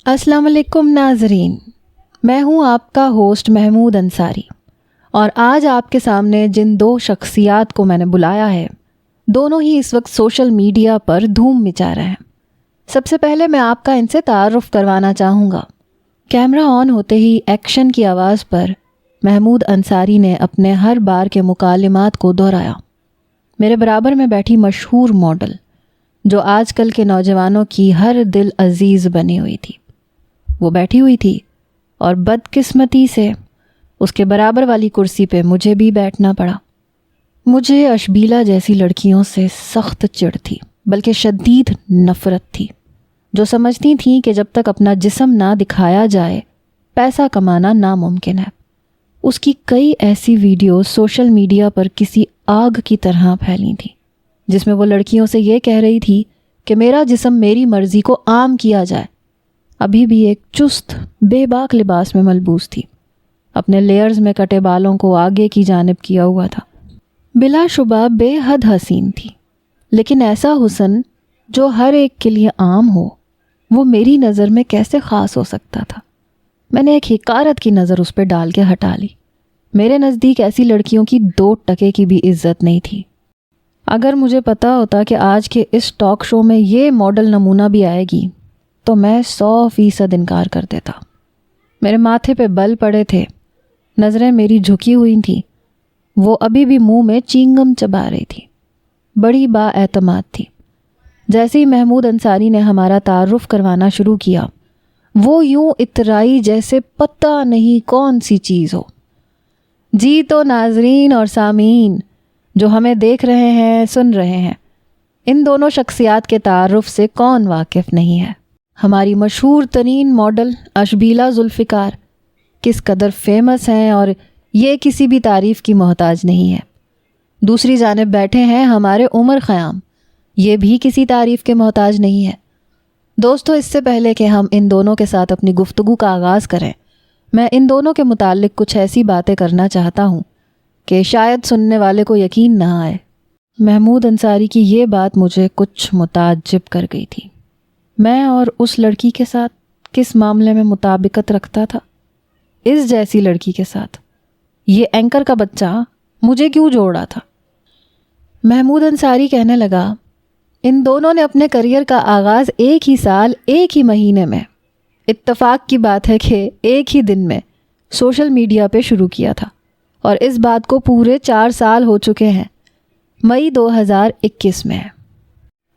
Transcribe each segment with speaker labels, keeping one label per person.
Speaker 1: السلام علیکم ناظرین، میں ہوں آپ کا ہوسٹ محمود انصاری، اور آج آپ کے سامنے جن دو شخصیات کو میں نے بلایا ہے، دونوں ہی اس وقت سوشل میڈیا پر دھوم مچا رہے ہیں۔ سب سے پہلے میں آپ کا ان سے تعارف کروانا چاہوں گا۔ کیمرہ آن ہوتے ہی ایکشن کی آواز پر محمود انصاری نے اپنے ہر بار کے مکالمات کو دہرایا۔ میرے برابر میں بیٹھی مشہور ماڈل، جو آج کل کے نوجوانوں کی ہر دل عزیز بنی ہوئی تھی، وہ بیٹھی ہوئی تھی، اور بدقسمتی سے اس کے برابر والی کرسی پہ مجھے بھی بیٹھنا پڑا۔ مجھے اشبیلا جیسی لڑکیوں سے سخت چڑ تھی، بلکہ شدید نفرت تھی، جو سمجھتی تھیں کہ جب تک اپنا جسم نہ دکھایا جائے پیسہ کمانا ناممکن ہے۔ اس کی کئی ایسی ویڈیوز سوشل میڈیا پر کسی آگ کی طرح پھیلی تھیں، جس میں وہ لڑکیوں سے یہ کہہ رہی تھی کہ میرا جسم میری مرضی کو عام کیا جائے۔ ابھی بھی ایک چست بے باک لباس میں ملبوس تھی، اپنے لیئرز میں کٹے بالوں کو آگے کی جانب کیا ہوا تھا۔ بلا شبہ بے حد حسین تھی، لیکن ایسا حسن جو ہر ایک کے لیے عام ہو، وہ میری نظر میں کیسے خاص ہو سکتا تھا؟ میں نے ایک حقارت کی نظر اس پہ ڈال کے ہٹا لی۔ میرے نزدیک ایسی لڑکیوں کی 2 ٹکے کی بھی عزت نہیں تھی۔ اگر مجھے پتا ہوتا کہ آج کے اس ٹاک شو میں یہ ماڈل نمونہ بھی آئے گی تو میں 100% انکار کر دیتا۔ میرے ماتھے پہ بل پڑے تھے، نظریں میری جھکی ہوئی تھیں، وہ ابھی بھی منہ میں چینگم چبا رہی تھی، بڑی با اعتماد تھی۔ جیسے ہی محمود انصاری نے ہمارا تعارف کروانا شروع کیا، وہ یوں اترائی جیسے پتہ نہیں کون سی چیز ہو۔ جی تو ناظرین اور سامعین جو ہمیں دیکھ رہے ہیں، سن رہے ہیں، ان دونوں شخصیات کے تعارف سے کون واقف نہیں ہے؟ ہماری مشہور ترین ماڈل اشبیلا ذوالفقار کس قدر فیمس ہیں، اور یہ کسی بھی تعریف کی محتاج نہیں ہے۔ دوسری جانب بیٹھے ہیں ہمارے عمر خیام، یہ بھی کسی تعریف کے محتاج نہیں ہے۔ دوستو، اس سے پہلے کہ ہم ان دونوں کے ساتھ اپنی گفتگو کا آغاز کریں، میں ان دونوں کے متعلق کچھ ایسی باتیں کرنا چاہتا ہوں کہ شاید سننے والے کو یقین نہ آئے۔ محمود انصاری کی یہ بات مجھے کچھ متعجب کر گئی تھی۔ میں اور اس لڑکی کے ساتھ کس معاملے میں مطابقت رکھتا تھا؟ اس جیسی لڑکی کے ساتھ یہ اینکر کا بچہ مجھے کیوں جوڑا تھا؟ محمود انصاری کہنے لگا، ان دونوں نے اپنے کریئر کا آغاز ایک ہی سال، ایک ہی مہینے میں، اتفاق کی بات ہے کہ ایک ہی دن میں سوشل میڈیا پہ شروع کیا تھا، اور اس بات کو پورے 4 سال ہو چکے ہیں۔ مئی 2021 میں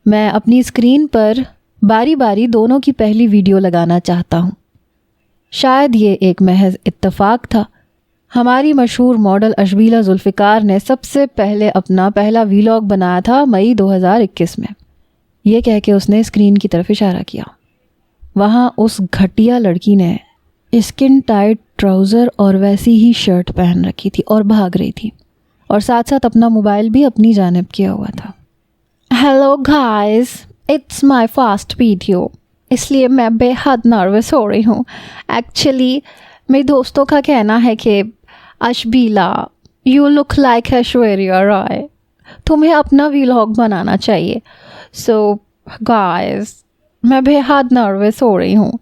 Speaker 1: میں اپنی اسکرین پر باری باری دونوں کی پہلی ویڈیو لگانا چاہتا ہوں۔ شاید یہ ایک محض اتفاق تھا۔ ہماری مشہور ماڈل اشبیلا ذوالفقار نے سب سے پہلے اپنا پہلا ویلاگ بنایا تھا مئی 2021 میں۔ یہ کہہ کے اس نے اسکرین کی طرف اشارہ کیا۔ وہاں اس گھٹیا لڑکی نے اسکن ٹائٹ ٹراؤزر اور ویسی ہی شرٹ پہن رکھی تھی اور بھاگ رہی تھی، اور ساتھ ساتھ اپنا موبائل بھی اپنی جانب کیا ہوا تھا۔ Hello guys, it's my first video, اس لیے میں بے حد نروس ہو رہی ہوں۔ ایکچولی میرے دوستوں کا کہنا ہے کہ اشبیلا، you look like Aishwarya Rai, تمہیں اپنا ویلاگ بنانا چاہیے۔ سو گائز، میں بے حد نروس ہو رہی ہوں۔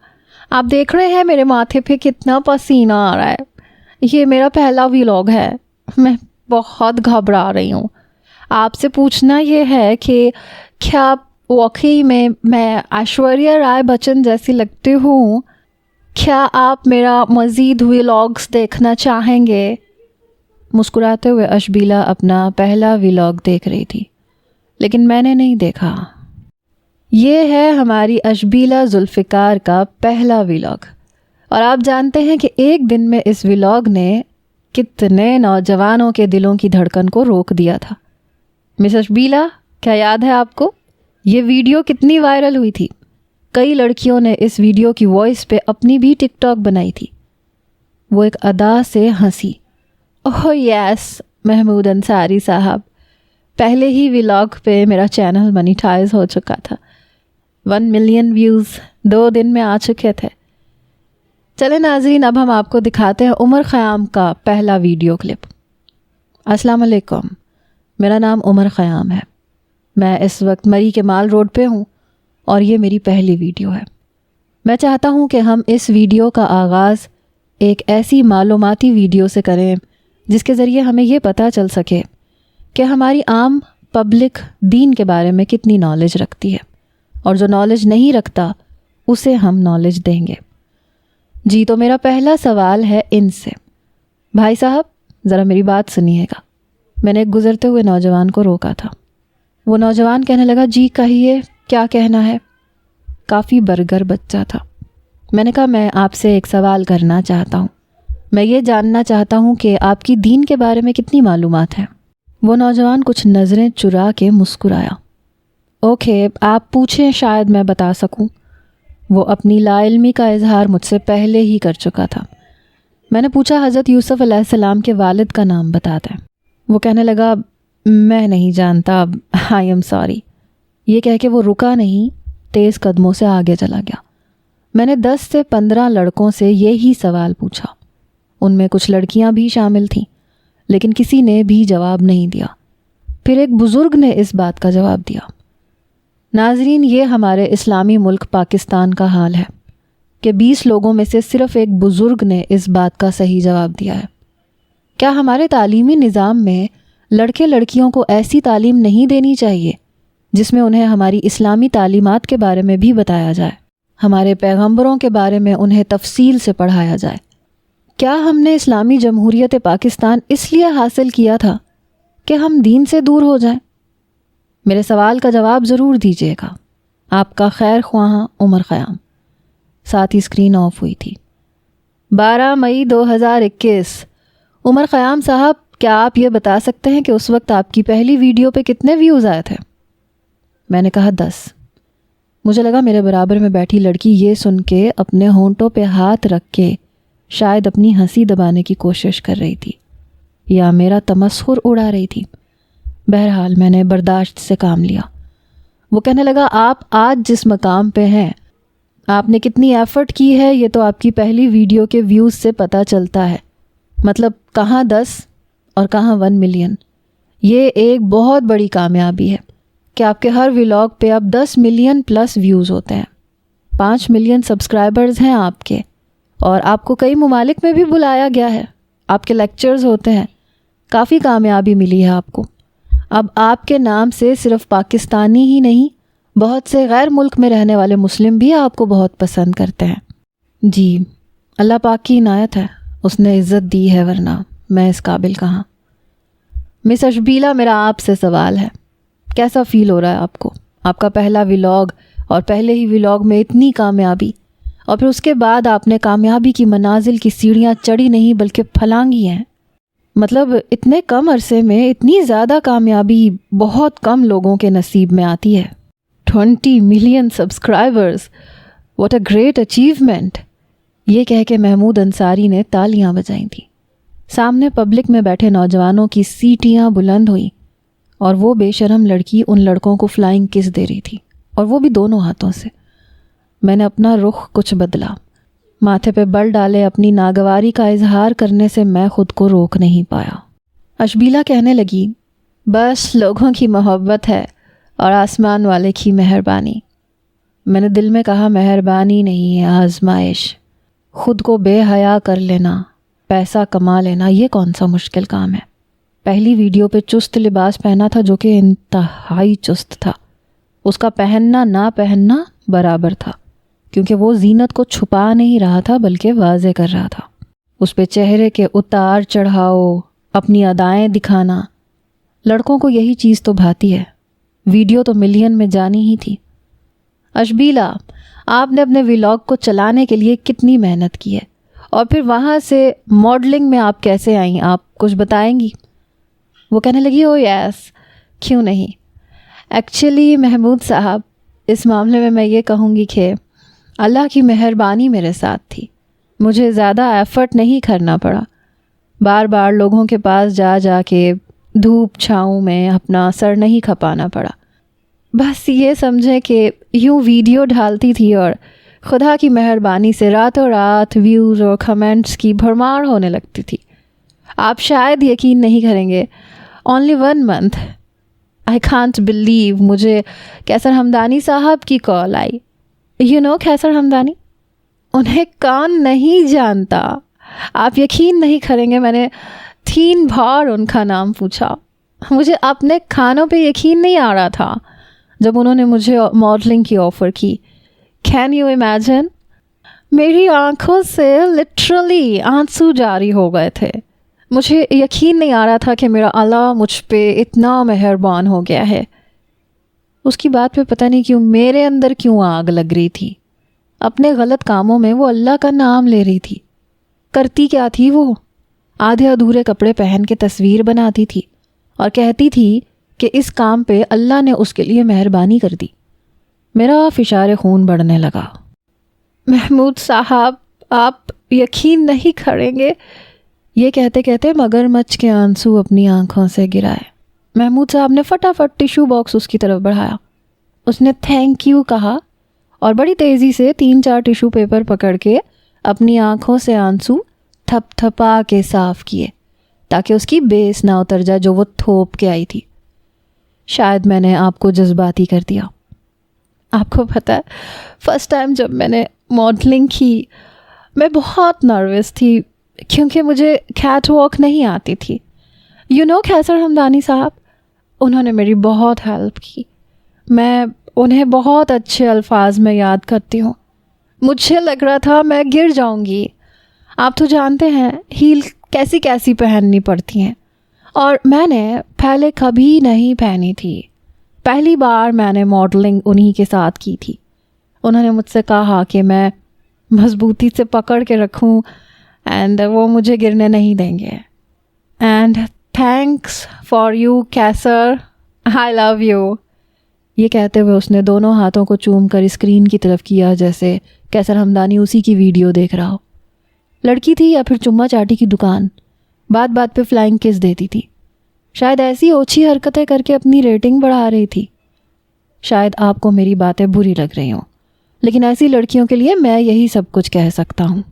Speaker 1: آپ دیکھ رہے ہیں میرے ماتھے پہ کتنا پسینہ آ رہا ہے۔ یہ میرا پہلا ویلاگ ہے، میں بہت گھبرا رہی ہوں۔ آپ سے پوچھنا یہ ہے کہ کیا واقعی میں ایشوریا رائے بچن جیسی لگتی ہوں؟ کیا آپ میرا مزید ویلاگز دیکھنا چاہیں گے؟ مسکراتے ہوئے اشبیلا اپنا پہلا ویلاگ دیکھ رہی تھی، لیکن میں نے نہیں دیکھا۔ یہ ہے ہماری اشبیلا ذوالفقار کا پہلا ویلاگ، اور آپ جانتے ہیں کہ ایک دن میں اس ویلاگ نے کتنے نوجوانوں کے دلوں کی دھڑکن کو روک دیا تھا۔ مس اشبیلا، کیا یاد ہے آپ کو یہ ویڈیو کتنی وائرل ہوئی تھی؟ کئی لڑکیوں نے اس ویڈیو کی وائس پہ اپنی بھی ٹک ٹاک بنائی تھی۔ وہ ایک ادا سے ہنسی۔ اوہ یس محمود انصاری صاحب، پہلے ہی ویلاگ پہ میرا چینل منیٹائز ہو چکا تھا، 1 ملین ویوز 2 دن میں آ چکے تھے۔ چلیں ناظرین، اب ہم آپ کو دکھاتے ہیں عمر خیام کا پہلا ویڈیو کلپ۔ السلام علیکم، میرا نام عمر خیام ہے۔ میں اس وقت مری کے مال روڈ پہ ہوں، اور یہ میری پہلی ویڈیو ہے۔ میں چاہتا ہوں کہ ہم اس ویڈیو کا آغاز ایک ایسی معلوماتی ویڈیو سے کریں جس کے ذریعے ہمیں یہ پتہ چل سکے کہ ہماری عام پبلک دین کے بارے میں کتنی نالج رکھتی ہے، اور جو نالج نہیں رکھتا اسے ہم نالج دیں گے۔ جی، تو میرا پہلا سوال ہے ان سے۔ بھائی صاحب ذرا میری بات سنیے گا۔ میں نے ایک گزرتے ہوئے نوجوان کو روکا تھا۔ وہ نوجوان کہنے لگا، جی کہیے کیا کہنا ہے۔ کافی برگر بچہ تھا۔ میں نے کہا، میں آپ سے ایک سوال کرنا چاہتا ہوں، میں یہ جاننا چاہتا ہوں کہ آپ کی دین کے بارے میں کتنی معلومات ہیں۔ وہ نوجوان کچھ نظریں چرا کے مسکرایا۔ اوکے، آپ پوچھیں، شاید میں بتا سکوں۔ وہ اپنی لا علمی کا اظہار مجھ سے پہلے ہی کر چکا تھا۔ میں نے پوچھا، حضرت یوسف علیہ السلام کے والد کا نام بتا دیں۔ وہ کہنے لگا، میں نہیں جانتا، آئی ایم سوری۔ یہ کہہ کے وہ رکا نہیں، تیز قدموں سے آگے چلا گیا۔ میں نے 10 سے 15 لڑکوں سے یہی سوال پوچھا، ان میں کچھ لڑکیاں بھی شامل تھیں، لیکن کسی نے بھی جواب نہیں دیا۔ پھر ایک بزرگ نے اس بات کا جواب دیا۔ ناظرین، یہ ہمارے اسلامی ملک پاکستان کا حال ہے کہ 20 لوگوں میں سے صرف ایک بزرگ نے اس بات کا صحیح جواب دیا ہے۔ کیا ہمارے تعلیمی نظام میں لڑکے لڑکیوں کو ایسی تعلیم نہیں دینی چاہیے جس میں انہیں ہماری اسلامی تعلیمات کے بارے میں بھی بتایا جائے، ہمارے پیغمبروں کے بارے میں انہیں تفصیل سے پڑھایا جائے؟ کیا ہم نے اسلامی جمہوریت پاکستان اس لیے حاصل کیا تھا کہ ہم دین سے دور ہو جائیں؟ میرے سوال کا جواب ضرور دیجیے گا۔ آپ کا خیر خواہاں عمر خیام۔ ساتھ ہی اسکرین آف ہوئی تھی۔ 12 مئی 2021۔ عمر خیام صاحب، کیا آپ یہ بتا سکتے ہیں کہ اس وقت آپ کی پہلی ویڈیو پہ کتنے ویوز آئے تھے؟ میں نے کہا 10۔ مجھے لگا میرے برابر میں بیٹھی لڑکی یہ سن کے اپنے ہونٹوں پہ ہاتھ رکھ کے شاید اپنی ہنسی دبانے کی کوشش کر رہی تھی یا میرا تمسخر اڑا رہی تھی۔ بہرحال میں نے برداشت سے کام لیا۔ وہ کہنے لگا، آپ آج جس مقام پہ ہیں، آپ نے کتنی ایفرٹ کی ہے یہ تو آپ کی پہلی ویڈیو کے ویوز سے پتہ چلتا ہے۔ مطلب کہاں 10 اور کہاں 1 ملین۔ یہ ایک بہت بڑی کامیابی ہے کہ آپ کے ہر ولاگ پہ اب 10 ملین پلس ویوز ہوتے ہیں، 5 ملین سبسکرائبرز ہیں آپ کے، اور آپ کو کئی ممالک میں بھی بلایا گیا ہے، آپ کے لیکچرز ہوتے ہیں۔ کافی کامیابی ملی ہے آپ کو۔ اب آپ کے نام سے صرف پاکستانی ہی نہیں، بہت سے غیر ملک میں رہنے والے مسلم بھی آپ کو بہت پسند کرتے ہیں۔ جی، اللہ پاک کی عنایت ہے، اس نے عزت دی ہے، ورنہ میں اس قابل کہاں۔ مس اشبیلا، میرا آپ سے سوال ہے، کیسا فیل ہو رہا ہے آپ کو؟ آپ کا پہلا ولاگ اور پہلے ہی ولاگ میں اتنی کامیابی، اور پھر اس کے بعد آپ نے کامیابی کی منازل کی سیڑھیاں چڑھی نہیں بلکہ پھلانگی ہیں۔ مطلب اتنے کم عرصے میں اتنی زیادہ کامیابی بہت کم لوگوں کے نصیب میں آتی ہے۔ 20 million subscribers, what a great achievement. یہ کہہ کے محمود انصاری نے تالیاں بجائیں تھیں۔ سامنے پبلک میں بیٹھے نوجوانوں کی سیٹیاں بلند ہوئیں، اور وہ بے شرم لڑکی ان لڑکوں کو فلائنگ کس دے رہی تھی، اور وہ بھی دونوں ہاتھوں سے۔ میں نے اپنا رخ کچھ بدلا، ماتھے پہ بل ڈالے اپنی ناگواری کا اظہار کرنے سے میں خود کو روک نہیں پایا۔ اشبیلا کہنے لگی، بس لوگوں کی محبت ہے اور آسمان والے کی مہربانی۔ میں نے دل میں کہا، مہربانی نہیں ہے، آزمائش۔ خود کو بے حیا کر لینا، پیسہ کما لینا، یہ کون سا مشکل کام ہے؟ پہلی ویڈیو پہ چست لباس پہنا تھا جو کہ انتہائی چست تھا۔ اس کا پہننا نہ پہننا برابر تھا، کیونکہ وہ زینت کو چھپا نہیں رہا تھا بلکہ واضح کر رہا تھا۔ اس پہ چہرے کے اتار چڑھاؤ، اپنی ادائیں دکھانا، لڑکوں کو یہی چیز تو بھاتی ہے۔ ویڈیو تو ملین میں جانی ہی تھی۔ اشبیلا، آپ نے اپنے ولاگ کو چلانے کے لیے کتنی محنت کی ہے، اور پھر وہاں سے ماڈلنگ میں آپ کیسے آئیں؟ آپ کچھ بتائیں گی؟ وہ کہنے لگی، او یس، کیوں نہیں۔ ایکچولی محمود صاحب، اس معاملے میں میں یہ کہوں گی کہ اللہ کی مہربانی میرے ساتھ تھی۔ مجھے زیادہ ایفرٹ نہیں کرنا پڑا، بار بار لوگوں کے پاس جا جا کے دھوپ چھاؤں میں اپنا سر نہیں کھپانا پڑا۔ بس یہ سمجھیں کہ یوں ویڈیو ڈالتی تھی اور خدا کی مہربانی سے راتوں رات ویوز اور کمنٹس کی بھرمار ہونے لگتی تھی۔ آپ شاید یقین نہیں کریں گے، only 1 month، I can't believe، مجھے کیسر ہمدانی صاحب کی کال آئی۔ کیسر ہمدانی انہیں کون نہیں جانتا؟ آپ یقین نہیں کریں گے، میں نے 3 بار ان کا نام پوچھا. مجھے اپنے کھانوں پہ یقین نہیں آ رہا تھا جب انہوں نے مجھے ماڈلنگ کی آفر کی. Can you imagine? میری آنکھوں سے لٹرلی آنسو جاری ہو گئے تھے. مجھے یقین نہیں آ رہا تھا کہ میرا اللہ مجھ پہ اتنا مہربان ہو گیا ہے. اس کی بات پہ پتہ نہیں کیوں میرے اندر کیوں آگ لگ رہی تھی. اپنے غلط کاموں میں وہ اللہ کا نام لے رہی تھی. کرتی کیا تھی وہ؟ آدھے ادھورے کپڑے پہن کے تصویر بناتی تھی اور کہتی تھی کہ اس کام پہ اللہ نے اس کے لیے مہربانی کر دی. میرا فشار خون بڑھنے لگا. محمود صاحب آپ یقین نہیں کریں گے، یہ کہتے کہتے مگرمچھ کے آنسو اپنی آنکھوں سے گرائے. محمود صاحب نے فٹافٹ ٹیشو باکس اس کی طرف بڑھایا. اس نے تھینک یو کہا اور بڑی تیزی سے 3-4 ٹیشو پیپر پکڑ کے اپنی آنکھوں سے آنسو تھپ تھپا کے صاف کیے تاکہ اس کی بیس نہ اتر جائے جو وہ تھوپ کے آئی تھی. شاید میں نے آپ کو جذباتی کر دیا. آپ کو پتہ ہے فرسٹ ٹائم جب میں نے ماڈلنگ کی میں بہت نروس تھی کیونکہ مجھے کیٹ واک نہیں آتی تھی. کیسر ہمدانی صاحب، انہوں نے میری بہت ہیلپ کی. میں انہیں بہت اچھے الفاظ میں یاد کرتی ہوں. مجھے لگ رہا تھا میں گر جاؤں گی. آپ تو جانتے ہیں ہیل کیسی کیسی پہننی پڑتی ہیں اور میں نے پہلے کبھی نہیں پہنی تھی. پہلی بار میں نے ماڈلنگ انہی کے ساتھ کی تھی. انہوں نے مجھ سے کہا کہ میں مضبوطی سے پکڑ کے رکھوں اینڈ وہ مجھے گرنے نہیں دیں گے. اینڈ تھینکس فار یو کیسر، آئی لو یو. یہ کہتے ہوئے اس نے دونوں ہاتھوں کو چوم کر اسکرین کی طرف کیا جیسے کیسر ہمدانی اسی کی ویڈیو دیکھ رہا ہو. لڑکی تھی یا پھر چما چاٹی کی دکان، بات بات پہ فلائنگ کس دیتی تھی. شاید ایسی اوچھی حرکتیں کر کے اپنی ریٹنگ بڑھا رہی تھی. شاید آپ کو میری باتیں بری لگ رہی ہوں لیکن ایسی لڑکیوں کے لیے میں یہی سب کچھ کہہ سکتا ہوں.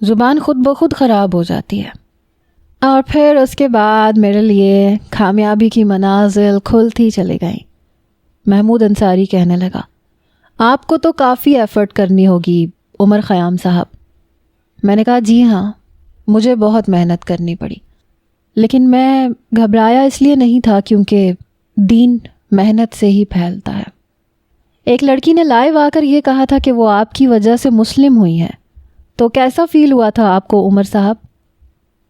Speaker 1: زبان خود بخود خراب ہو جاتی ہے. اور پھر اس کے بعد میرے لیے کامیابی کی منازل کھلتی چلی گئیں. محمود انصاری کہنے لگا، آپ کو تو کافی ایفرٹ کرنی ہوگی عمر خیام صاحب. میں نے کہا جی ہاں، مجھے بہت محنت کرنی پڑی لیکن میں گھبرایا اس لیے نہیں تھا کیونکہ دین محنت سے ہی پھیلتا ہے. ایک لڑکی نے لائیو آ کر یہ کہا تھا کہ وہ آپ کی وجہ سے مسلم ہوئی ہیں، تو کیسا فیل ہوا تھا آپ کو عمر صاحب؟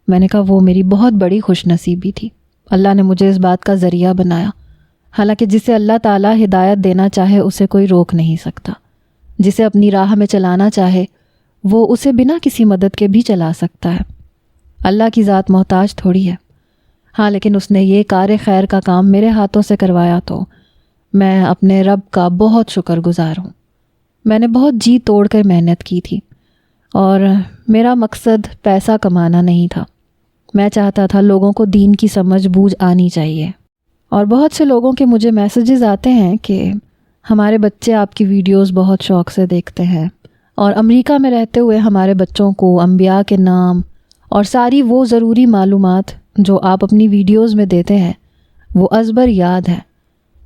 Speaker 1: میں نے کہا وہ میری بہت بڑی خوش نصیبی تھی. اللہ نے مجھے اس بات کا ذریعہ بنایا. حالانکہ جسے اللہ تعالیٰ ہدایت دینا چاہے اسے کوئی روک نہیں سکتا. جسے اپنی راہ میں چلانا چاہے وہ اسے بنا کسی مدد کے بھی چلا سکتا ہے. اللہ کی ذات محتاج تھوڑی ہے. ہاں لیکن اس نے یہ کار خیر کا کام میرے ہاتھوں سے کروایا تو میں اپنے رب کا بہت شکر گزار ہوں. میں نے بہت جی توڑ کر محنت کی تھی اور میرا مقصد پیسہ کمانا نہیں تھا. میں چاہتا تھا لوگوں کو دین کی سمجھ بوجھ آنی چاہیے. اور بہت سے لوگوں کے مجھے میسیجز آتے ہیں کہ ہمارے بچے آپ کی ویڈیوز بہت شوق سے دیکھتے ہیں اور امریکہ میں رہتے ہوئے ہمارے بچوں کو انبیاء کے نام اور ساری وہ ضروری معلومات جو آپ اپنی ویڈیوز میں دیتے ہیں وہ ازبر یاد ہے.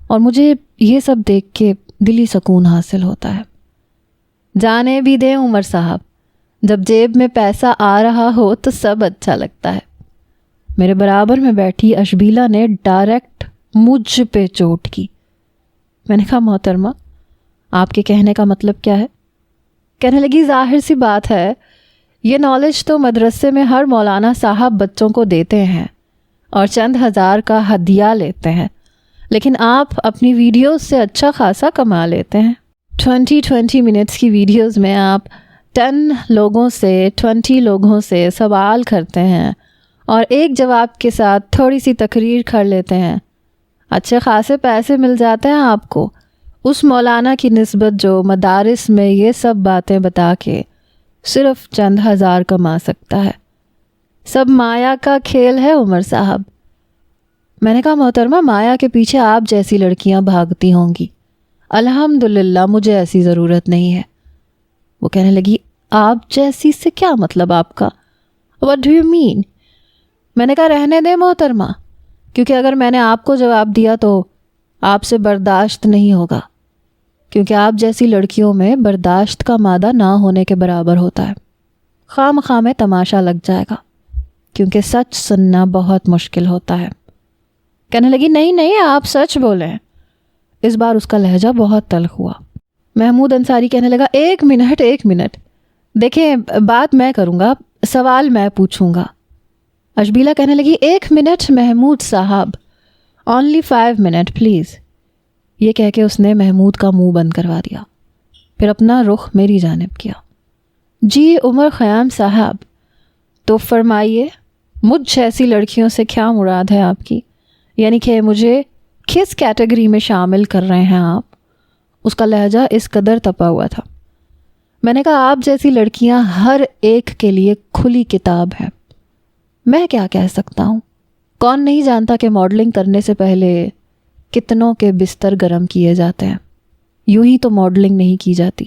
Speaker 1: اور مجھے یہ سب دیکھ کے دلی سکون حاصل ہوتا ہے. جانے بھی دیں عمر صاحب، جب جیب میں پیسہ آ رہا ہو تو سب اچھا لگتا ہے. میرے برابر میں بیٹھی اشبیلا نے ڈائریکٹ مجھ پہ چوٹ کی. میں نے کہا محترمہ آپ کے کہنے کا مطلب کیا ہے؟ کہنے لگی ظاہر سی بات ہے یہ نالج تو مدرسے میں ہر مولانا صاحب بچوں کو دیتے ہیں اور چند ہزار کا ہدیہ لیتے ہیں، لیکن آپ اپنی ویڈیوز سے اچھا خاصا کما لیتے ہیں. 20 منٹس کی ویڈیوز میں آپ 20 لوگوں سے سوال کرتے ہیں اور ایک جواب کے ساتھ تھوڑی سی تقریر کر لیتے ہیں. اچھے خاصے پیسے مل جاتے ہیں آپ کو اس مولانا کی نسبت جو مدارس میں یہ سب باتیں بتا کے صرف چند ہزار کما سکتا ہے. سب مایا کا کھیل ہے عمر صاحب. میں نے کہا محترمہ مایا کے پیچھے آپ جیسی لڑکیاں بھاگتی ہوں گی، الحمدللہ مجھے ایسی ضرورت نہیں ہے. وہ کہنے لگی آپ جیسی سے کیا مطلب آپ کا؟ What do you mean؟ میں نے کہا رہنے دیں محترمہ، کیونکہ اگر میں نے آپ کو جواب دیا تو آپ سے برداشت نہیں ہوگا. کیونکہ آپ جیسی لڑکیوں میں برداشت کا مادہ نہ ہونے کے برابر ہوتا ہے۔ خواہ مخواہ میں تماشا لگ جائے گا، کیونکہ سچ سننا بہت مشکل ہوتا ہے۔ کہنے لگی نہیں نہیں آپ سچ بولیں۔ اس بار اس کا لہجہ بہت تلخ ہوا۔ محمود انصاری کہنے لگا ایک منٹ، دیکھیں بات میں کروں گا، سوال میں پوچھوں گا۔ اشبیلا کہنے لگی 1 منٹ محمود صاحب، only 5 منٹ پلیز۔ یہ کہہ کے اس نے محمود کا منہ بند کروا دیا، پھر اپنا رخ میری جانب کیا۔ جی عمر خیام صاحب، تو فرمائیے مجھ جیسی لڑکیوں سے کیا مراد ہے آپ کی؟ یعنی کہ مجھے کس کیٹیگری میں شامل کر رہے ہیں آپ؟ اس کا لہجہ اس قدر تپا ہوا تھا۔ میں نے کہا آپ جیسی لڑکیاں ہر ایک کے لیے کھلی کتاب ہے، میں کیا کہہ سکتا ہوں؟ کون نہیں جانتا کہ ماڈلنگ کرنے سے پہلے کتنوں کے بستر گرم کیے جاتے ہیں، یوں ہی تو ماڈلنگ نہیں کی جاتی۔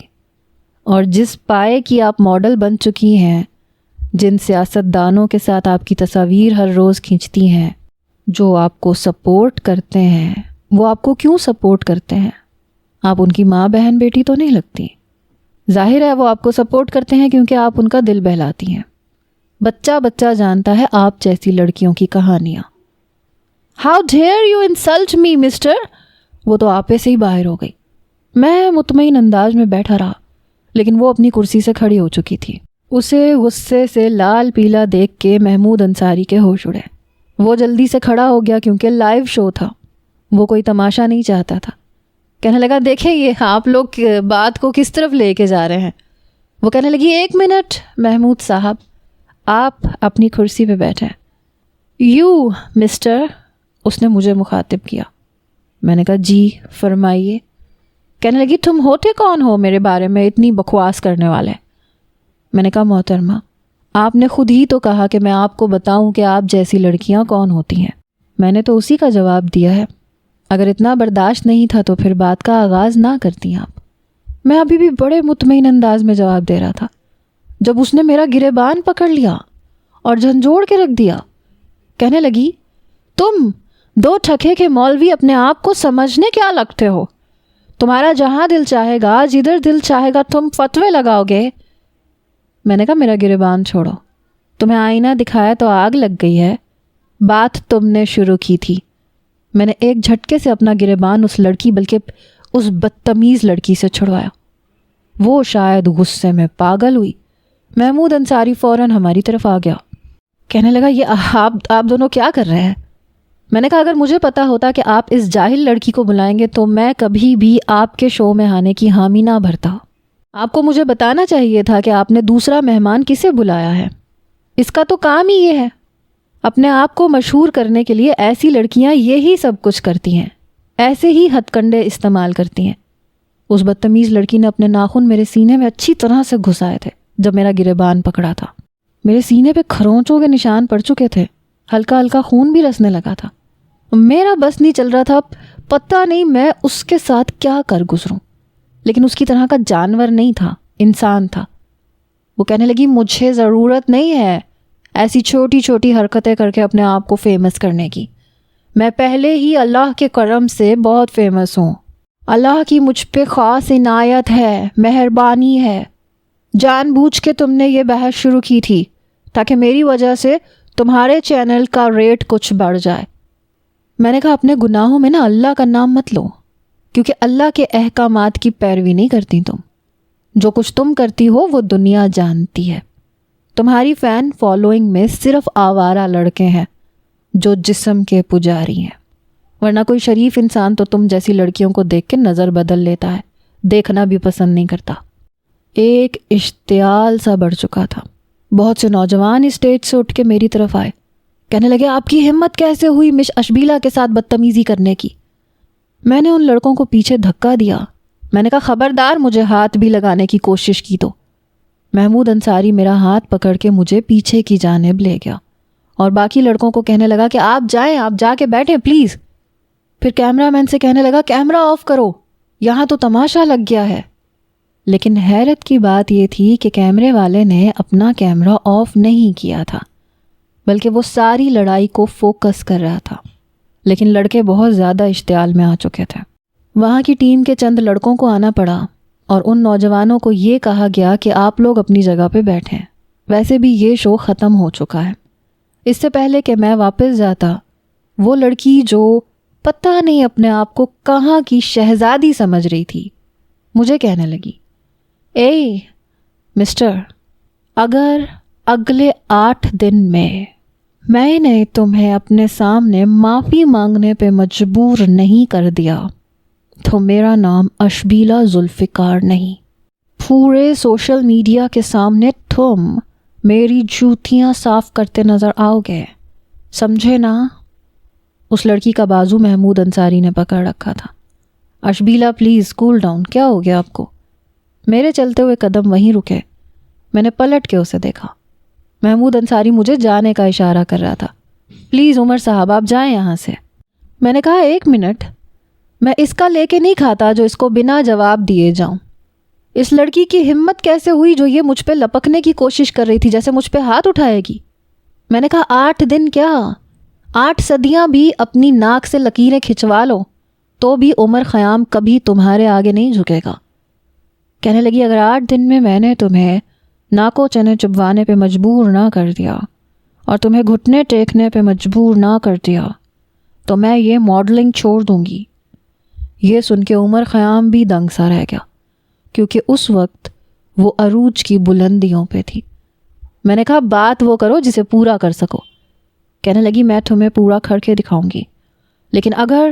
Speaker 1: اور جس پائے کی آپ ماڈل بن چکی ہیں، جن سیاستدانوں کے ساتھ آپ کی تصاویر ہر روز کھینچتی ہیں، جو آپ کو سپورٹ کرتے ہیں، وہ آپ کو کیوں سپورٹ کرتے ہیں؟ آپ ان کی ماں بہن بیٹی تو نہیں لگتی؟ ظاہر ہے وہ آپ کو سپورٹ کرتے ہیں کیونکہ آپ ان کا دل بہلاتی ہیں۔ بچہ جانتا ہے آپ جیسی لڑکیوں کی کہانیاں۔ How dare you insult me mister, وہ تو آپے سے ہی باہر ہو گئی۔ میں مطمئن انداز میں بیٹھا رہا، لیکن وہ اپنی کرسی سے کھڑی ہو چکی تھی۔ اسے غصے سے لال پیلا دیکھ کے محمود انصاری کے ہوش اڑے۔ وہ جلدی سے کھڑا ہو گیا کیونکہ لائیو شو تھا، وہ کوئی تماشا نہیں چاہتا تھا۔ کہنے لگا دیکھیں یہ آپ لوگ بات کو کس طرف لے کے جا رہے ہیں۔ وہ کہنے لگی 1 منٹ محمود صاحب، آپ اپنی کرسی پہ بیٹھیں۔ یو مسٹر، اس نے مجھے مخاطب کیا۔ میں نے کہا جی فرمائیے۔ کہنے لگی تم ہوتے کون ہو میرے بارے میں اتنی بکواس کرنے والے؟ میں نے کہا محترمہ آپ نے خود ہی تو کہا کہ میں آپ کو بتاؤں کہ آپ جیسی لڑکیاں کون ہوتی ہیں۔ میں نے تو اسی کا جواب دیا ہے۔ اگر اتنا برداشت نہیں تھا تو پھر بات کا آغاز نہ کرتی آپ۔ میں ابھی بھی بڑے مطمئن انداز میں جواب دے رہا تھا جب اس نے میرا گریبان پکڑ لیا اور جھنجھوڑ کے رکھ دیا۔ کہنے لگی تم 2 ٹھکے کے مولوی اپنے آپ کو سمجھنے کیا لگتے ہو؟ تمہارا جہاں دل چاہے گا، جدھر دل چاہے گا تم فتوے لگاؤ گے۔ میں نے کہا میرا گریبان چھوڑو، تمہیں آئینہ دکھایا تو آگ لگ گئی ہے، بات تم نے شروع کی تھی۔ میں نے ایک جھٹکے سے اپنا گریبان اس لڑکی بلکہ اس بدتمیز لڑکی سے چھڑوایا۔ وہ شاید غصے میں پاگل ہوئی۔ محمود انصاری فوراً ہماری طرف آ گیا، کہنے لگا یہ آپ دونوں کیا کر رہے ہیں؟ میں نے کہا اگر مجھے پتا ہوتا کہ آپ اس جاہل لڑکی کو بلائیں گے تو میں کبھی بھی آپ کے شو میں آنے کی حامی نہ بھرتا۔ آپ کو مجھے بتانا چاہیے تھا کہ آپ نے دوسرا مہمان کسے بلایا ہے۔ اس کا تو کام ہی یہ ہے، اپنے آپ کو مشہور کرنے کے لیے ایسی لڑکیاں یہی سب کچھ کرتی ہیں، ایسے ہی ہتھ کنڈے استعمال کرتی ہیں۔ اس بدتمیز لڑکی نے اپنے ناخن میرے سینے میں اچھی طرح سے گھسائے تھے جب میرا گریبان پکڑا تھا۔ میرے سینے پہ کھرونچوں کے نشان پڑ چکے تھے، ہلکا ہلکا خون بھی رسنے لگا تھا۔ میرا بس نہیں چل رہا تھا، پتہ نہیں میں اس کے ساتھ کیا کر گزروں، لیکن اس کی طرح کا جانور نہیں تھا، انسان تھا۔ وہ کہنے لگی مجھے ضرورت نہیں ہے ایسی چھوٹی چھوٹی حرکتیں کر کے اپنے آپ کو فیمس کرنے کی۔ میں پہلے ہی اللہ کے کرم سے بہت فیمس ہوں، اللہ کی مجھ پہ خاص عنایت ہے، مہربانی ہے۔ جان بوجھ کے تم نے یہ بحث شروع کی تھی تاکہ میری وجہ سے تمہارے چینل کا ریٹ کچھ بڑھ جائے۔ میں نے کہا اپنے گناہوں میں نا اللہ کا نام مت لو، کیونکہ اللہ کے احکامات کی پیروی نہیں کرتی تم۔ جو کچھ تم کرتی ہو وہ دنیا جانتی ہے۔ تمہاری فین فالوئنگ میں صرف آوارہ لڑکے ہیں جو جسم کے پجاری ہیں، ورنہ کوئی شریف انسان تو تم جیسی لڑکیوں کو دیکھ کے نظر بدل لیتا ہے، دیکھنا بھی پسند نہیں کرتا۔ ایک اشتعال سا بڑھ چکا تھا۔ بہت سے نوجوان اسٹیج سے اٹھ کے میری طرف آئے، کہنے لگے آپ کی ہمت کیسے ہوئی مس اشبیلا کے ساتھ بدتمیزی کرنے کی؟ میں نے ان لڑکوں کو پیچھے دھکا دیا۔ میں نے کہا خبردار مجھے ہاتھ بھی لگانے کی کوشش کی تو۔ محمود انصاری میرا ہاتھ پکڑ کے مجھے پیچھے کی جانب لے گیا اور باقی لڑکوں کو کہنے لگا کہ آپ جائیں، آپ جا کے بیٹھیں پلیز۔ پھر کیمرہ مین سے کہنے لگا کیمرہ آف کرو، یہاں تو تماشا لگ گیا ہے۔ لیکن حیرت کی بات یہ تھی کہ کیمرے والے نے اپنا کیمرہ آف نہیں کیا تھا، بلکہ وہ ساری لڑائی کو فوکس کر رہا تھا۔ لیکن لڑکے بہت زیادہ اشتعال میں آ چکے تھے۔ وہاں کی ٹیم کے چند لڑکوں کو آنا پڑا اور ان نوجوانوں کو یہ کہا گیا کہ آپ لوگ اپنی جگہ پہ بیٹھیں، ویسے بھی یہ شو ختم ہو چکا ہے۔ اس سے پہلے کہ میں واپس جاتا، وہ لڑکی جو پتہ نہیں اپنے آپ کو کہاں کی شہزادی سمجھ رہی تھی، مجھے کہنے لگی، اے مسٹر، اگر اگلے 8 دن میں نے تمہیں اپنے سامنے معافی مانگنے پہ مجبور نہیں کر دیا تو میرا نام اشبیلا ذوالفقار نہیں۔ پورے سوشل میڈیا کے سامنے تم میری جوتیاں صاف کرتے نظر آؤ گے، سمجھے نا؟ اس لڑکی کا بازو محمود انصاری نے پکڑ رکھا تھا۔ اشبیلا پلیز کول ڈاؤن، کیا ہو گیا آپ کو؟ میرے چلتے ہوئے قدم وہیں رکے۔ میں نے پلٹ کے اسے دیکھا۔ محمود انصاری مجھے جانے کا اشارہ کر رہا تھا۔ پلیز عمر صاحب آپ جائیں یہاں سے۔ میں نے کہا 1 منٹ، میں اس کا لے کے نہیں کھاتا جو اس کو بنا جواب دیے جاؤں۔ اس لڑکی کی ہمت کیسے ہوئی جو یہ مجھ پہ لپکنے کی کوشش کر رہی تھی، جیسے مجھ پہ ہاتھ اٹھائے گی؟ میں نے کہا 8 دن کیا، 8 صدیاں بھی اپنی ناک سے لکیریں کھنچوا لو تو بھی عمر خیام کبھی تمہارے آگے نہیں جھکے گا۔ کہنے لگی اگر 8 دن میں نے تمہیں ناکو چنے چبوانے پہ مجبور نہ کر دیا اور تمہیں گھٹنے ٹیکنے پہ مجبور نہ کر دیا تو میں یہ ماڈلنگ چھوڑ دوں گی۔ یہ سن کے عمر خیام بھی دنگ سا رہ گیا، کیونکہ اس وقت وہ عروج کی بلندیوں پہ تھی۔ میں نے کہا بات وہ کرو جسے پورا کر سکو۔ کہنے لگی میں تمہیں پورا کر کے دکھاؤں گی، لیکن اگر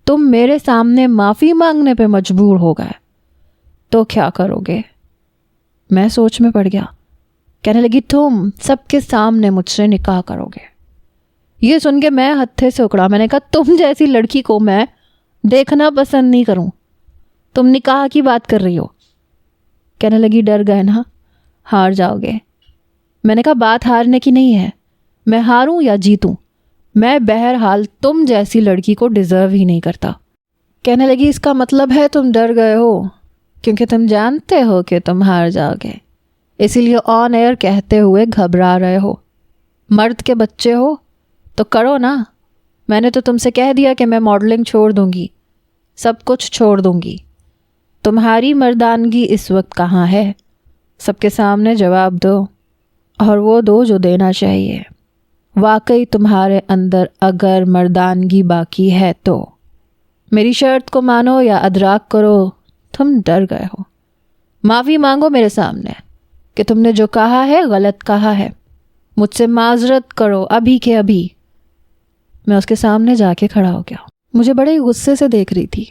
Speaker 1: تم میرے سامنے معافی مانگنے پہ مجبور ہو گئے تو کیا کرو گے؟ میں سوچ میں پڑ گیا۔ کہنے لگی تم سب کے سامنے مجھ سے نکاح کرو گے۔ یہ سن کے میں ہتھے سے اکڑا۔ میں نے کہا تم جیسی لڑکی کو میں دیکھنا پسند نہیں کروں، تم نکاح کی بات کر رہی ہو۔ کہنے لگی ڈر گئے نا، ہار جاؤ گے۔ میں نے کہا بات ہارنے کی نہیں ہے، میں ہاروں یا جیتوں، میں بہرحال تم جیسی لڑکی کو ڈیزرو ہی نہیں کرتا۔ کہنے لگی اس کا مطلب ہے تم ڈر گئے ہو کیونکہ تم جانتے ہو کہ تم ہار جاؤ گے، اسی لیے آن ایئر کہتے ہوئے گھبرا رہے ہو۔ مرد کے بچے ہو تو کرو نا، میں نے تو تم سے کہہ دیا کہ میں ماڈلنگ چھوڑ دوں گی، سب کچھ چھوڑ دوں گی۔ تمہاری مردانگی اس وقت کہاں ہے؟ سب کے سامنے جواب دو، اور وہ دو جو دینا چاہیے۔ واقعی تمہارے اندر اگر مردانگی باقی ہے تو میری شرط کو مانو یا ادراک کرو تم ڈر گئے ہو۔ معافی مانگو میرے سامنے کہ تم نے جو کہا ہے غلط کہا ہے، مجھ سے معذرت کرو ابھی کے ابھی۔ میں اس کے سامنے جا کے کھڑا ہو گیا۔ مجھے بڑے غصے سے دیکھ رہی تھی۔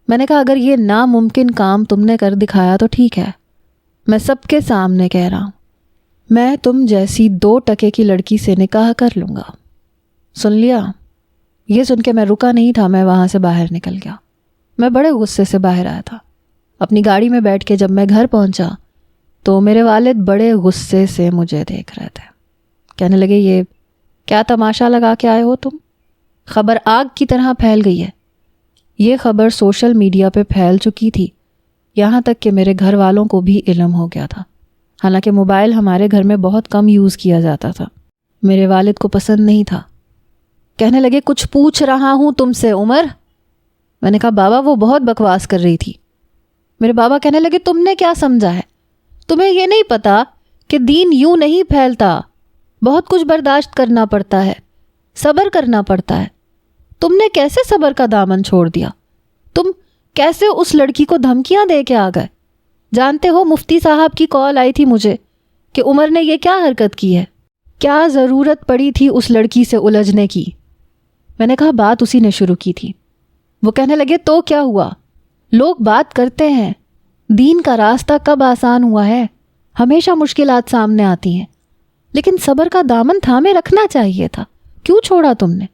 Speaker 1: میں نے کہا اگر یہ ناممکن کام تم نے کر دکھایا تو ٹھیک ہے، میں سب کے سامنے کہہ رہا ہوں، میں تم جیسی 2 ٹکے کی لڑکی سے نکاح کر لوں گا۔ سن لیا؟ یہ سن کے میں رکا نہیں تھا، میں وہاں سے باہر نکل گیا۔ میں بڑے غصے سے باہر آیا تھا۔ اپنی گاڑی میں بیٹھ کے جب میں گھر پہنچا تو میرے والد بڑے غصے سے مجھے دیکھ رہے تھے۔ کہنے لگے یہ کیا تماشا لگا کے آئے ہو تم؟ خبر آگ کی طرح پھیل گئی ہے۔ یہ خبر سوشل میڈیا پہ پھیل چکی تھی، یہاں تک کہ میرے گھر والوں کو بھی علم ہو گیا تھا، حالانکہ موبائل ہمارے گھر میں بہت کم یوز کیا جاتا تھا۔ میرے والد کو پسند نہیں تھا۔ کہنے لگے کچھ پوچھ رہا ہوں تم سے عمر۔ میں نے کہا بابا وہ بہت بکواس کر رہی تھی۔ میرے بابا کہنے لگے تم نے کیا سمجھا ہے؟ تمہیں یہ نہیں پتا کہ دین یوں نہیں پھیلتا، بہت کچھ برداشت کرنا پڑتا ہے، صبر کرنا پڑتا ہے۔ تم نے کیسے صبر کا دامن چھوڑ دیا؟ تم کیسے اس لڑکی کو دھمکیاں دے کے آ گئے؟ جانتے ہو مفتی صاحب کی کال آئی تھی مجھے کہ عمر نے یہ کیا حرکت کی ہے، کیا ضرورت پڑی تھی اس لڑکی سے الجھنے کی؟ میں نے کہا بات اسی نے شروع کی تھی۔ وہ کہنے لگے تو کیا ہوا؟ لوگ بات کرتے ہیں، دین کا راستہ کب آسان ہوا ہے؟ ہمیشہ مشکلات سامنے آتی ہیں، لیکن صبر کا دامن تھامے رکھنا چاہیے تھا، کیوں چھوڑا تم نے؟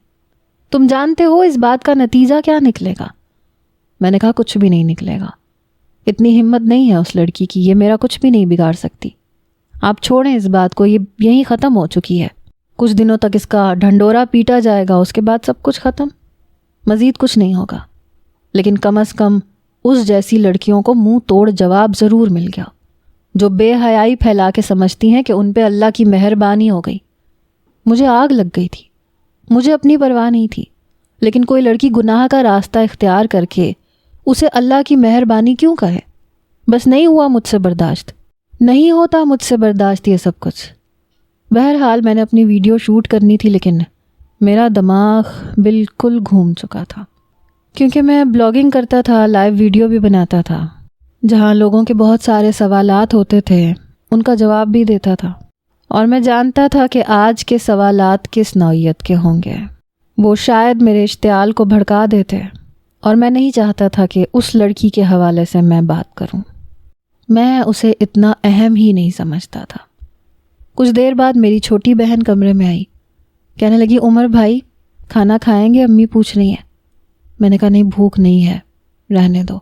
Speaker 1: تم جانتے ہو اس بات کا نتیجہ کیا نکلے گا؟ میں نے کہا کچھ بھی نہیں نکلے گا، اتنی ہمت نہیں ہے اس لڑکی کی، یہ میرا کچھ بھی نہیں بگاڑ سکتی۔ آپ چھوڑیں اس بات کو، یہ یہیں ختم ہو چکی ہے۔ کچھ دنوں تک اس کا ڈھنڈورا پیٹا جائے گا، اس کے بعد سب کچھ ختم، مزید کچھ نہیں ہوگا۔ لیکن کم از کم اس جیسی لڑکیوں کو منہ توڑ جواب ضرور مل گیا، جو بے حیائی پھیلا کے سمجھتی ہیں کہ ان پہ اللہ کی مہربانی ہو گئی۔ مجھے آگ لگ گئی تھی، مجھے اپنی پرواہ نہیں تھی، لیکن کوئی لڑکی گناہ کا راستہ اختیار کر کے اسے اللہ کی مہربانی کیوں کہے؟ بس نہیں ہوا مجھ سے برداشت، نہیں ہوتا مجھ سے برداشت یہ سب کچھ۔ بہرحال میں نے اپنی ویڈیو شوٹ کرنی تھی، لیکن میرا دماغ بالکل گھوم چکا تھا، کیونکہ میں بلاگنگ کرتا تھا، لائیو ویڈیو بھی بناتا تھا، جہاں لوگوں کے بہت سارے سوالات ہوتے تھے ان کا جواب بھی دیتا تھا، اور میں جانتا تھا کہ آج کے سوالات کس نوعیت کے ہوں گے۔ وہ شاید میرے اشتعال کو بھڑکا دیتے، اور میں نہیں چاہتا تھا کہ اس لڑکی کے حوالے سے میں بات کروں۔ میں اسے اتنا اہم ہی نہیں سمجھتا تھا۔ کچھ دیر بعد میری چھوٹی بہن کمرے میں آئی، کہنے لگی عمر بھائی کھانا کھائیں گے؟ امی پوچھ رہی ہیں۔ میں نے کہا نہیں بھوک نہیں ہے، رہنے دو۔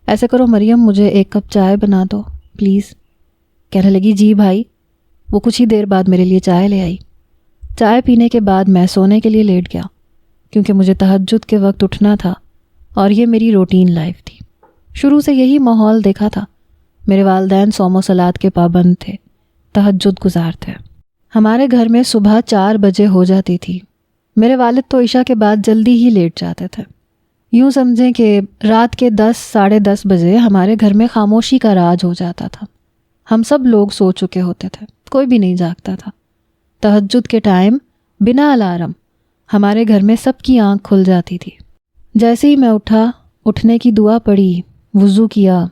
Speaker 1: ایسے کرو مریم مجھے ایک کپ چائے بنا دو پلیز۔ کہنے لگی جی بھائی۔ وہ کچھ ہی دیر بعد میرے لیے چائے لے آئی۔ چائے پینے کے بعد میں سونے کے لیے لیٹ گیا، کیونکہ مجھے تہجد کے وقت اٹھنا تھا اور یہ میری روٹین لائف تھی۔ شروع سے یہی ماحول دیکھا تھا۔ میرے والدین صوم و صلات کے پابند تھے، تہجد گزار تھے۔ ہمارے گھر میں صبح 4 بجے ہو جاتی تھی۔ میرے والد تو عشاء کے بعد جلدی ہی لیٹ جاتے تھے۔ یوں سمجھیں کہ رات کے 10 ساڑھے 10 بجے ہمارے گھر میں خاموشی کا راج ہو جاتا تھا۔ ہم سب لوگ سو چکے ہوتے تھے، کوئی بھی نہیں جاگتا تھا۔ تہجد کے ٹائم بنا الارم ہمارے گھر میں سب کی آنکھ کھل جاتی تھی۔ جیسے ہی میں اٹھا، اٹھنے کی دعا پڑھی، وضو کیا،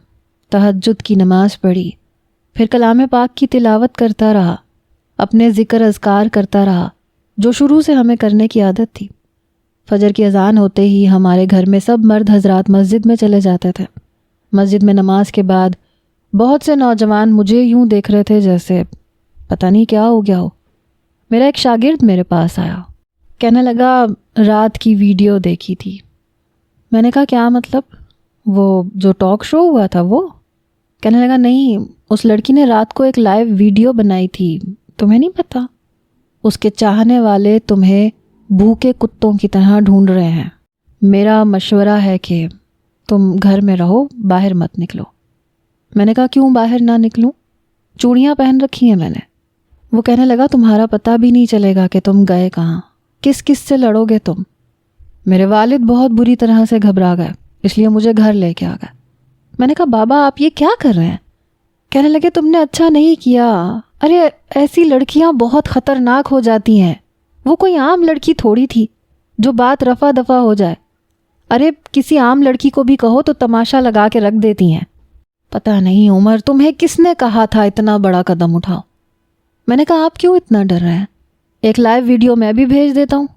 Speaker 1: تہجد کی نماز پڑھی، پھر کلام پاک کی تلاوت کرتا رہا، اپنے ذکر اذکار کرتا رہا جو شروع سے ہمیں کرنے کی عادت تھی۔ فجر کی اذان ہوتے ہی ہمارے گھر میں سب مرد حضرات مسجد میں چلے جاتے تھے۔ مسجد میں نماز کے بعد بہت سے نوجوان مجھے یوں دیکھ رہے تھے جیسے پتہ نہیں کیا ہو گیا ہو۔ میرا ایک شاگرد میرے پاس آیا، کہنے لگا رات کی ویڈیو دیکھی تھی۔ میں نے کہا کیا مطلب؟ وہ جو ٹاک شو ہوا تھا وہ؟ کہنے لگا نہیں، اس لڑکی نے رات کو ایک لائیو ویڈیو بنائی تھی، تمہیں نہیں پتہ؟ اس کے چاہنے والے تمہیں بھوکے کتوں کی طرح ڈھونڈ رہے ہیں۔ میرا مشورہ ہے کہ تم گھر میں رہو، باہر مت نکلو۔ میں نے کہا کیوں باہر نہ نکلوں؟ چوڑیاں پہن رکھی ہیں میں نے۔ وہ کہنے لگا تمہارا پتہ بھی نہیں چلے گا کہ تم گئے کہاں، کس کس سے لڑو گے تم۔ میرے والد بہت بری طرح سے گھبرا گئے، اس لیے مجھے گھر لے کے آ گئے۔ میں نے کہا بابا آپ یہ کیا کر رہے ہیں؟ کہنے لگے تم نے اچھا نہیں کیا، ارے ایسی لڑکیاں بہت خطرناک ہو جاتی ہیں۔ وہ کوئی عام لڑکی تھوڑی تھی جو بات رفع دفع ہو جائے، ارے کسی عام لڑکی کو بھی کہو تو تماشا لگا کے رکھ دیتی ہیں۔ پتہ نہیں عمر تمہیں کس نے کہا تھا اتنا بڑا قدم اٹھاؤ؟ میں نے کہا آپ کیوں اتنا ڈر رہے ہیں؟ ایک لائیو ویڈیو میں بھی بھیج دیتا ہوں،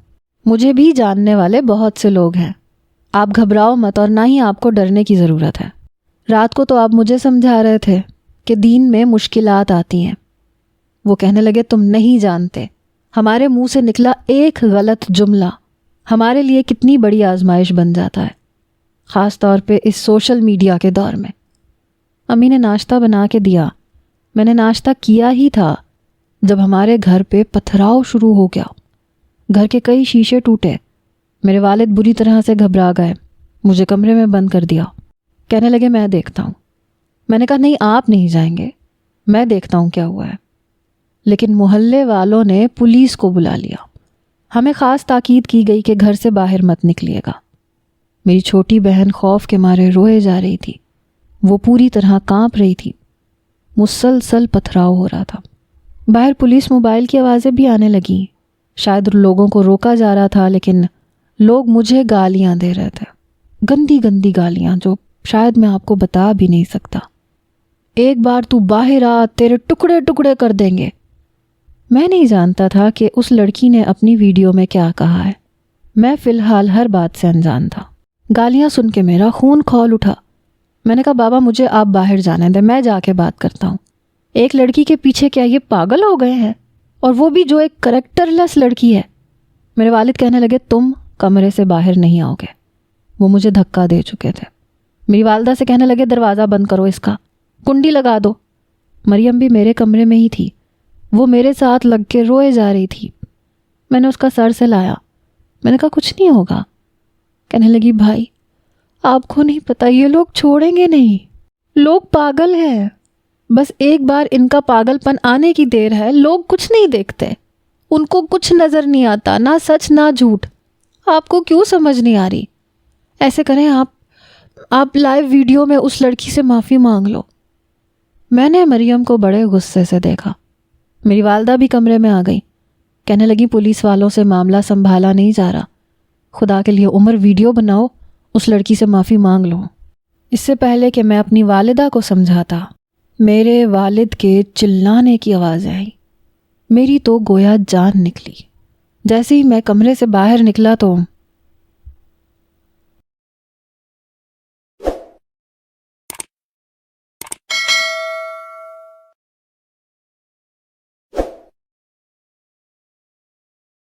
Speaker 1: مجھے بھی جاننے والے بہت سے لوگ ہیں۔ آپ گھبراؤ مت، اور نہ ہی آپ کو ڈرنے کی ضرورت ہے۔ رات کو تو آپ مجھے سمجھا رہے تھے کہ دین میں مشکلات آتی ہیں۔ وہ کہنے لگے تم نہیں جانتے، ہمارے منہ سے نکلا ایک غلط جملہ ہمارے لیے کتنی بڑی آزمائش بن جاتا ہے، خاص طور پہ اس سوشل میڈیا کے دور میں۔ امی نے ناشتہ بنا کے دیا، میں نے ناشتہ کیا ہی تھا جب ہمارے گھر پہ پتھراؤ شروع ہو گیا۔ گھر کے کئی شیشے ٹوٹے۔ میرے والد بری طرح سے گھبرا گئے، مجھے کمرے میں بند کر دیا۔ کہنے لگے میں دیکھتا ہوں۔ میں نے کہا نہیں آپ نہیں جائیں گے، میں دیکھتا ہوں کیا ہوا ہے۔ لیکن محلے والوں نے پولیس کو بلا لیا۔ ہمیں خاص تاکید کی گئی کہ گھر سے باہر مت نکلیے گا۔ میری چھوٹی بہن خوف کے مارے روئے جا رہی تھی، وہ پوری طرح کانپ رہی تھی۔ مسلسل پتھراؤ ہو رہا تھا۔ باہر پولیس موبائل کی آوازیں بھی آنے لگیں۔ شاید لوگوں کو روکا جا رہا تھا، لیکن لوگ مجھے گالیاں دے رہے تھے، گندی گندی گالیاں جو شاید میں آپ کو بتا بھی نہیں سکتا۔ ایک بار تو باہر آ، تیرے ٹکڑے ٹکڑے کر دیں گے۔ میں نہیں جانتا تھا کہ اس لڑکی نے اپنی ویڈیو میں کیا کہا ہے۔ میں فی الحال ہر بات سے انجان تھا۔ گالیاں سن کے میرا خون کھول اٹھا۔ میں نے کہا بابا مجھے آپ باہر جانے دیں، میں جا کے بات کرتا ہوں۔ ایک لڑکی کے پیچھے کیا یہ پاگل ہو گئے ہیں؟ اور وہ بھی جو ایک کریکٹر لیس لڑکی ہے۔ میرے والد کہنے لگے تم کمرے سے باہر نہیں آؤ گے۔ وہ مجھے دھکا دے چکے تھے۔ میری والدہ سے کہنے لگے دروازہ بند کرو اس کا، کنڈی لگا دو۔ مریم بھی میرے کمرے میں ہی تھی، وہ میرے ساتھ لگ کے روئے جا رہی تھی۔ میں نے اس کا سر سے لایا، میں نے کہا کچھ نہیں ہوگا۔ کہنے لگی بھائی آپ کو نہیں پتہ یہ لوگ چھوڑیں گے نہیں، لوگ پاگل ہیں، بس ایک بار ان کا پاگل پن آنے کی دیر ہے۔ لوگ کچھ نہیں دیکھتے، ان کو کچھ نظر نہیں آتا، نہ سچ نہ جھوٹ۔ آپ کو کیوں سمجھ نہیں آ رہی؟ ایسے کریں آپ لائیو ویڈیو میں اس لڑکی سے معافی مانگ لو۔ میں نے مریم کو بڑے غصے سے دیکھا۔ میری والدہ بھی کمرے میں آ گئی، کہنے لگی پولیس والوں سے معاملہ سنبھالا نہیں جا رہا، خدا کے لیے عمر ویڈیو بناؤ، اس لڑکی سے معافی مانگ لو۔ اس سے پہلے کہ میں اپنی والدہ کو سمجھاتا، میرے والد کے چلانے کی آوازیں آئیں۔ میری تو گویا جان نکلی۔ جیسے ہی میں کمرے سے باہر نکلا تو